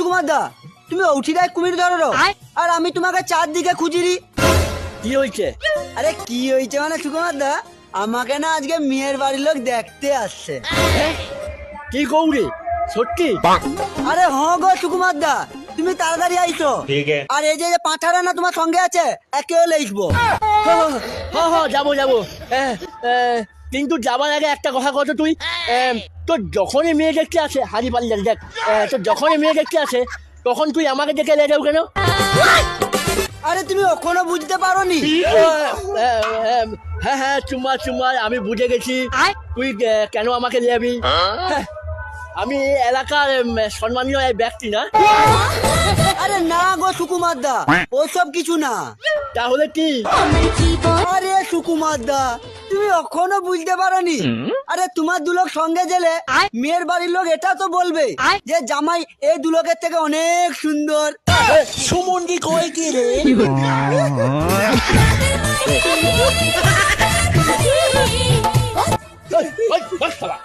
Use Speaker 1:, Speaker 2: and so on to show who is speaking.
Speaker 1: সুকুমার দা, তুমি উঠিটাই কুমির ধরো আর আমি তোমাকে চারদিকে খুঁজিরি।
Speaker 2: কি হয়েছে?
Speaker 1: আরে কি হয়েছে মানে সুকুমার দা, আমাকে না আজকে মেয়ের বাড়ির লোক দেখতে আসছে।
Speaker 2: কি কৌরে সত্যি?
Speaker 1: আরে হ গো সুকুমার দা, তুমি তাড়াতাড়ি আইছো। আর এই যে পাঁঠারা না তোমার সঙ্গে আছে, একেও লিখবো।
Speaker 2: যাবো যাবো। কিন্তু যাবার আগে একটা কথা কত, তুই তোর যখনই মেয়ে দেখতে আসে, হারি পালি যান দেখ, তোর যখনই মেয়ে দেখতে আসে তখন তুই আমাকে দেখে লেগেও কেন?
Speaker 1: আরে তুমি এখনো বুঝতে পারোনি?
Speaker 2: হ্যাঁ চুম্মা আমি বুঝে গেছি। তুই কেন আমাকে যাবি? আমি এলাকার সম্মানীয় এক ব্যক্তি না?
Speaker 1: আরে না গো সুকুমার দা, ওসব কিছু না।
Speaker 2: তাহলে কি?
Speaker 1: আরে সুকুমার দা, তুমি এখনো বুঝতে পারোনি? আরে তোমার দুলোক সঙ্গে গেলে মেয়ের বাড়ির লোক এটা তো বলবে যে জামাই এই দুলোকের থেকে অনেক সুন্দর।
Speaker 2: সুমনকে কয় কি রে? ওই, ওই, ওই, শালা।